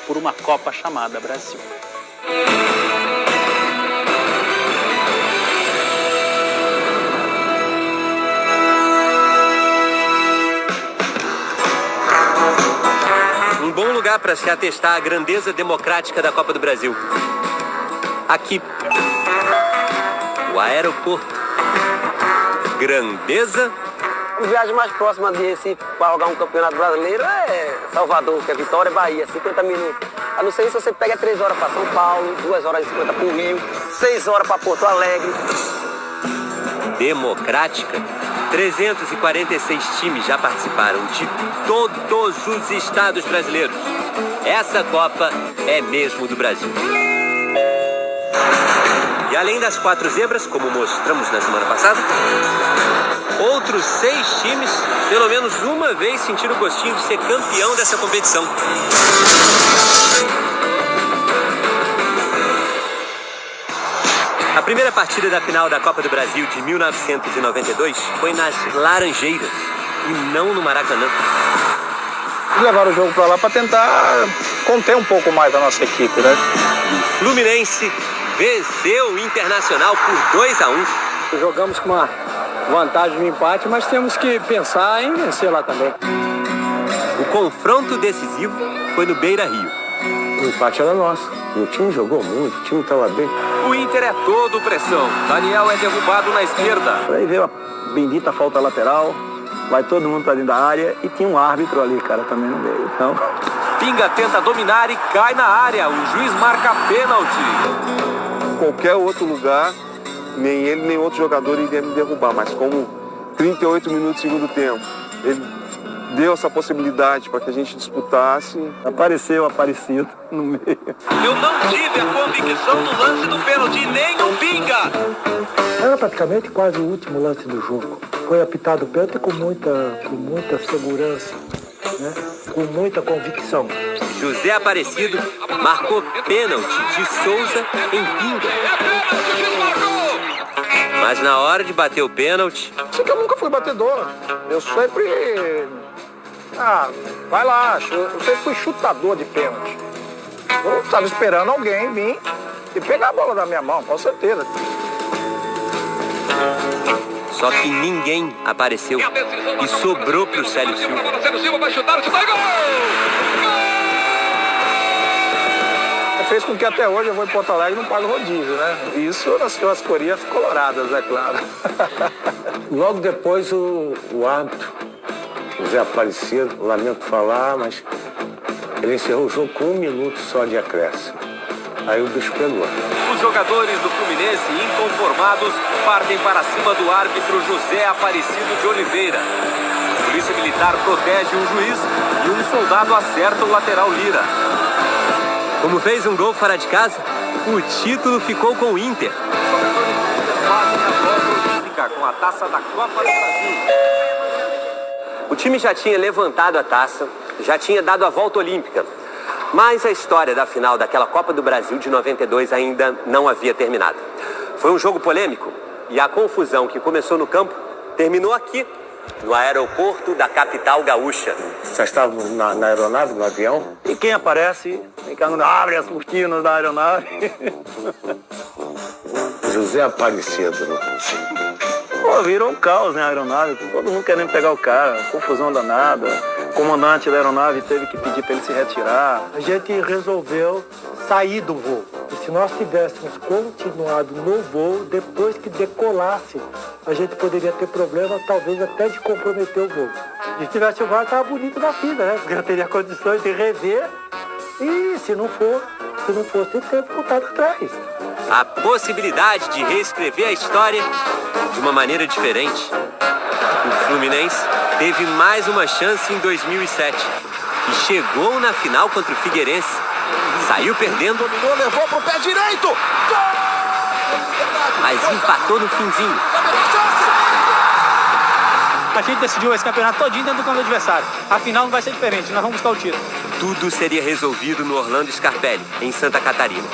por uma Copa chamada Brasil. Um bom lugar para se atestar a grandeza democrática da Copa do Brasil. Aqui, o aeroporto. Grandeza. A viagem mais próxima de Recife para jogar um campeonato brasileiro é Salvador, que é Vitória, Bahia, 50 minutos. A não ser isso, você pega 3 horas para São Paulo, 2 horas e 50 para o Rio, 6 horas para Porto Alegre. Democrática. 346 times já participaram de todos os estados brasileiros. Essa Copa é mesmo do Brasil. E além das 4 zebras, como mostramos na semana passada, outros 6 times, pelo menos uma vez, sentiram o gostinho de ser campeão dessa competição. A primeira partida da final da Copa do Brasil de 1992 foi nas Laranjeiras e não no Maracanã. Levaram o jogo para lá para tentar conter um pouco mais a nossa equipe, né? Fluminense venceu o Internacional por 2-1. Jogamos com uma vantagem no empate, mas temos que pensar em vencer lá também. O confronto decisivo foi no Beira-Rio. O empate era nosso. O time jogou muito, o time estava bem. O Inter é todo pressão. Daniel é derrubado na esquerda. Aí veio a bendita falta lateral, vai todo mundo para dentro da área e tinha um árbitro ali, cara, também no meio. Então... Pinga tenta dominar e cai na área. O juiz marca pênalti. Qualquer outro lugar, nem ele nem outro jogador iria me derrubar, mas como 38 minutos do segundo tempo, ele deu essa possibilidade para que a gente disputasse. Apareceu Aparecido no meio. Eu não tive a convicção do lance do pênalti, nem o Pinga. Era praticamente quase o último lance do jogo. Foi apitado o pênalti com muita segurança, né? Com muita convicção. José Aparecido marcou pênalti de Souza em Pinga. Mas na hora de bater o pênalti... Sei que eu nunca fui batedor. Eu sempre... vai lá. Eu sempre fui chutador de pênalti. Eu estava esperando alguém vir e pegar a bola da minha mão, com certeza. Só que ninguém apareceu e sobrou pro Célio Silva. O Célio Silva vai chutar, gol! Fez com que até hoje eu vou em Porto Alegre e não pago rodízio, né? Isso nas churrascarias coloradas, é claro. Logo depois o árbitro, José Aparecido, lamento falar, mas ele encerrou o jogo com 1 minuto só de acréscimo. Aí o bicho pegou. Os jogadores do Fluminense, inconformados, partem para cima do árbitro José Aparecido de Oliveira. A polícia militar protege um juiz e um soldado acerta o lateral Lira. Como fez um gol fora de casa, o título ficou com o Inter. Os jogadores do Inter fazem a volta olímpica com a taça da Copa do Brasil. O time já tinha levantado a taça, já tinha dado a volta olímpica. Mas a história da final daquela Copa do Brasil de 92 ainda não havia terminado. Foi um jogo polêmico e a confusão que começou no campo terminou aqui, no aeroporto da capital gaúcha. Já estávamos na aeronave, no avião. E quem aparece, quando abre as cortinas da aeronave. José Aparecido. Pô, virou um caos na aeronave, todo mundo querendo pegar o cara, confusão danada. O comandante da aeronave teve que pedir para ele se retirar. A gente resolveu sair do voo. E se nós tivéssemos continuado no voo, depois que decolasse, a gente poderia ter problema, talvez até de comprometer o voo. Se tivesse o VAR, estava bonito na fila, né? Porque eu teria condições de rever e se não fosse, ter voltado atrás. A possibilidade de reescrever a história de uma maneira diferente. O Fluminense teve mais uma chance em 2007 e chegou na final contra o Figueirense. Saiu perdendo, Dominou, levou pro pé direito. Gol! mas empatou no finzinho. A gente decidiu esse campeonato todinho dentro do campo do adversário. A final não vai ser diferente, nós vamos buscar o título. Tudo seria resolvido no Orlando Scarpelli, em Santa Catarina.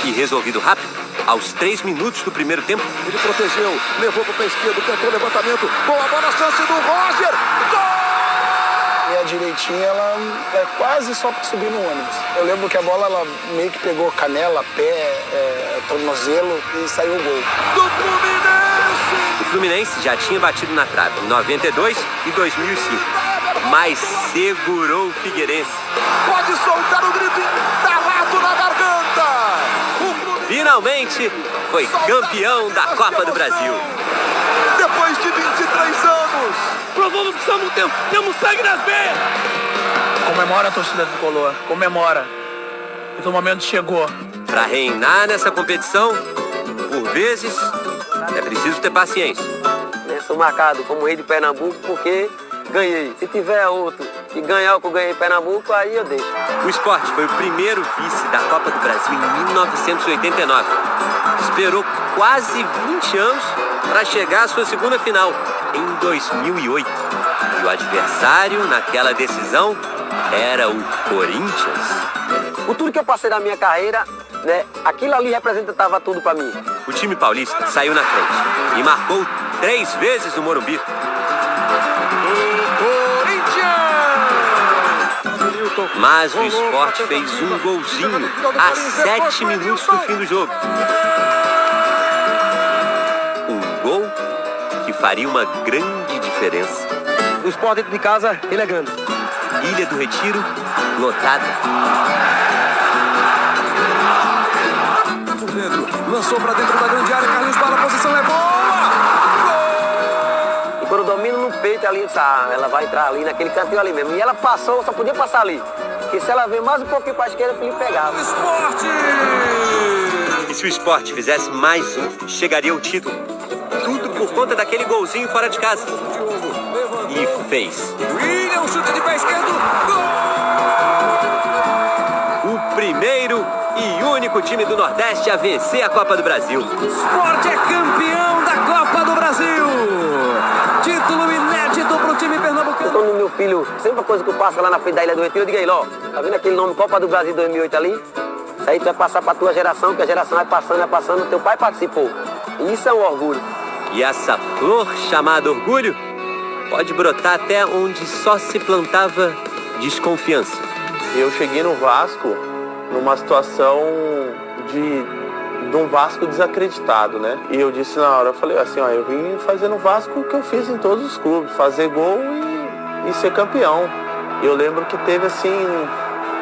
E resolvido rápido, aos 3 minutos do primeiro tempo. Ele protegeu, levou pro pé esquerdo, tentou o levantamento. Boa bola, chance do Roger. Gol! minha direitinha, ela é quase só para subir no ônibus. Eu lembro que a bola, ela meio que pegou canela, pé, tornozelo e saiu o gol. Do Fluminense! O Fluminense já tinha batido na trave em 92 e 2005, mas segurou o Figueirense. Pode soltar o grito entalado na garganta! Finalmente foi campeão da Copa do Brasil. Depois de 23 anos, provamos que temos sangue nas veias! Comemora a torcida tricolor, comemora. O momento chegou. Para reinar nessa competição, por vezes, é preciso ter paciência. Eu sou marcado como rei de Pernambuco porque ganhei. Se tiver outro que ganhar o que eu ganhei em Pernambuco, aí eu deixo. O Sport foi o primeiro vice da Copa do Brasil em 1989. Esperou quase 20 anos para chegar à sua segunda final, em 2008. E o adversário naquela decisão era o Corinthians. Por tudo que eu passei na minha carreira, né, aquilo ali representava tudo para mim. O time paulista saiu na frente e marcou 3 vezes no Morumbi. Mas o Sport fez um golzinho a 7 minutos do fim do jogo. Um gol que faria uma grande diferença. O Sport dentro de casa, ele é grande. Ilha do Retiro, lotada. O Pedro lançou para dentro da grande área, Carlinhos Bala, a posição é boa! E quando eu domino no peito ali, ela vai entrar ali naquele cantinho ali mesmo. E ela passou, só podia passar ali. Porque se ela veio mais um pouquinho para a esquerda, o Felipe pegava. Esporte! E se o Sport fizesse mais um, chegaria ao título. Tudo por conta daquele golzinho fora de casa. E fez. William, chute de pé esquerdo, gol! O primeiro e único time do Nordeste a vencer a Copa do Brasil. Sport é campeão da Copa do Brasil! Título inédito pro time pernambucano. Quando meu filho, sempre a coisa que eu passo lá na frente da Ilha do Retiro, eu digo aí, ó, tá vendo aquele nome Copa do Brasil 2008 ali? Isso aí tu vai passar pra tua geração, que a geração vai passando, teu pai participou. E isso é um orgulho. E essa flor chamada orgulho pode brotar até onde só se plantava desconfiança. Eu cheguei no Vasco numa situação de um Vasco desacreditado, né? E eu disse na hora, eu falei assim, ó, eu vim fazer no Vasco o que eu fiz em todos os clubes, fazer gol e ser campeão. E eu lembro que teve assim,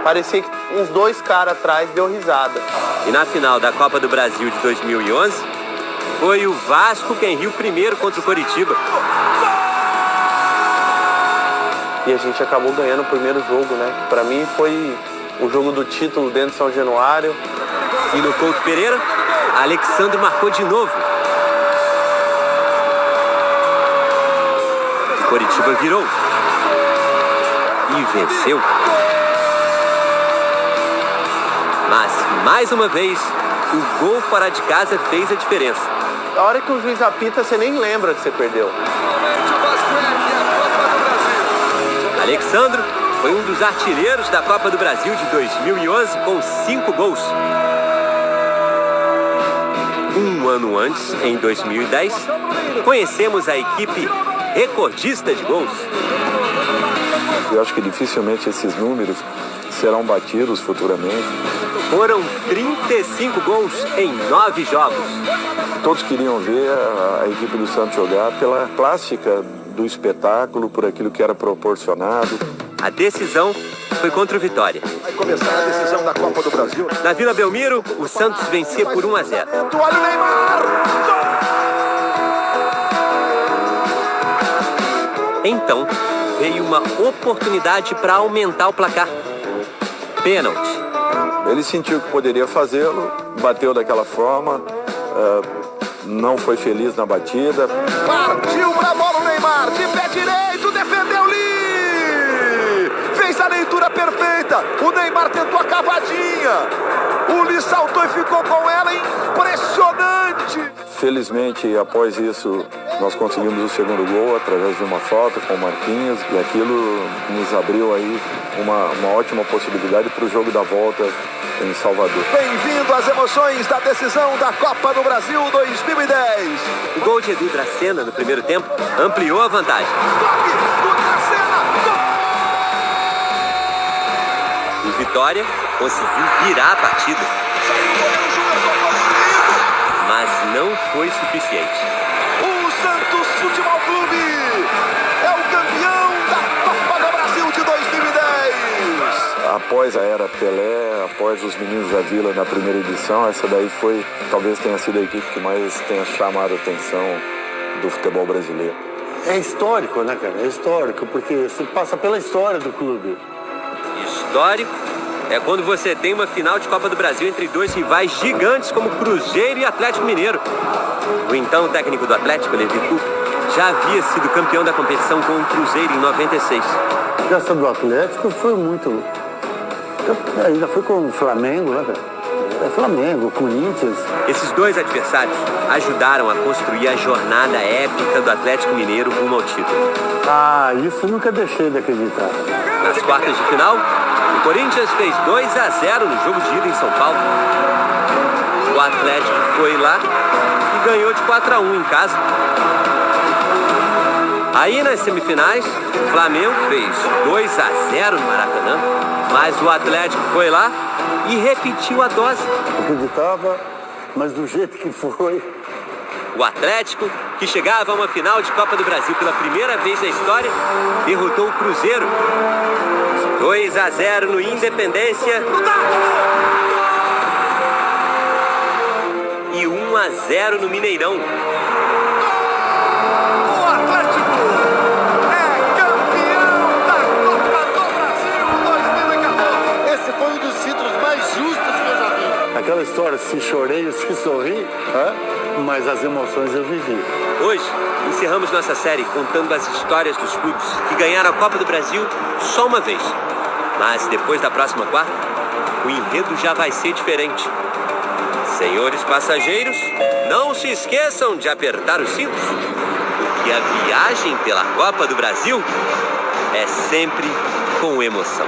parecia que uns 2 caras atrás deu risada. E na final da Copa do Brasil de 2011, foi o Vasco quem riu primeiro contra o Coritiba. E a gente acabou ganhando o primeiro jogo, né? Pra mim foi o jogo do título dentro de São Januário. E no Couto Pereira, Alexandre marcou de novo. O Coritiba virou. E venceu. Mas, mais uma vez, o gol fora de casa fez a diferença. A hora que o juiz apita, você nem lembra que você perdeu. Alexandre foi um dos artilheiros da Copa do Brasil de 2011 com 5 gols. Um ano antes, em 2010, conhecemos a equipe recordista de gols. Eu acho que dificilmente esses números serão batidos futuramente. Foram 35 gols em 9 jogos. Todos queriam ver a equipe do Santos jogar pela plástica do espetáculo, por aquilo que era proporcionado. A decisão foi contra o Vitória. Vai começar a decisão da Copa do Brasil. Na Vila Belmiro, o Santos vencia por 1-0. Olha o Neymar! Então, veio uma oportunidade para aumentar o placar. Pênalti. Ele sentiu que poderia fazê-lo, bateu daquela forma, não foi feliz na batida. Partiu pra bola o Neymar, de pé direito, defendeu Lee! Fez a leitura perfeita, o Neymar tentou a cavadinha. O Lee saltou e ficou com ela, impressionante! Felizmente, após isso, nós conseguimos o segundo gol através de uma falta com o Marquinhos, e aquilo nos abriu aí uma ótima possibilidade para o jogo da volta em Salvador. Bem-vindo às emoções da decisão da Copa do Brasil 2010. O gol de Edu Dracena no primeiro tempo ampliou a vantagem. Toque do Dracena, gol! vitória, conseguiu virar a partida. Mas não foi suficiente. O Santos Futebol Clube é o campeão da Copa do Brasil de 2010. Após a era Pelé, após os Meninos da Vila na primeira edição, essa daí foi, talvez tenha sido a equipe que mais tenha chamado a atenção do futebol brasileiro. É histórico, né, cara? É histórico, porque você passa pela história do clube. Histórico é quando você tem uma final de Copa do Brasil entre dois rivais gigantes como Cruzeiro e Atlético Mineiro. O então técnico do Atlético, Levi Coupe, já havia sido campeão da competição com o Cruzeiro em 96. Essa do Atlético foi muito... Ainda foi com o Flamengo, né, cara? É Flamengo, Corinthians. Esses dois adversários ajudaram a construir a jornada épica do Atlético Mineiro rumo ao título. Ah, isso nunca deixei de acreditar. Nas quartas de final, o Corinthians fez 2-0 no jogo de ida em São Paulo. O Atlético foi lá e ganhou de 4-1 em casa. Aí nas semifinais, o Flamengo fez 2-0 no Maracanã, mas o Atlético foi lá e repetiu a dose. Acreditava, mas do jeito que foi. O Atlético, que chegava a uma final de Copa do Brasil pela primeira vez na história, derrotou o Cruzeiro. 2-0 no Independência e 1-0 no Mineirão. O Atlético é campeão da Copa do Brasil 2014. Esse foi um dos títulos mais justos que eu já vi. Aquela história, se chorei, se sorri, mas as emoções eu vivi. Hoje, encerramos nossa série contando as histórias dos clubes que ganharam a Copa do Brasil só uma vez. Mas depois da próxima quarta, o enredo já vai ser diferente. Senhores passageiros, não se esqueçam de apertar os cintos, porque a viagem pela Copa do Brasil é sempre com emoção.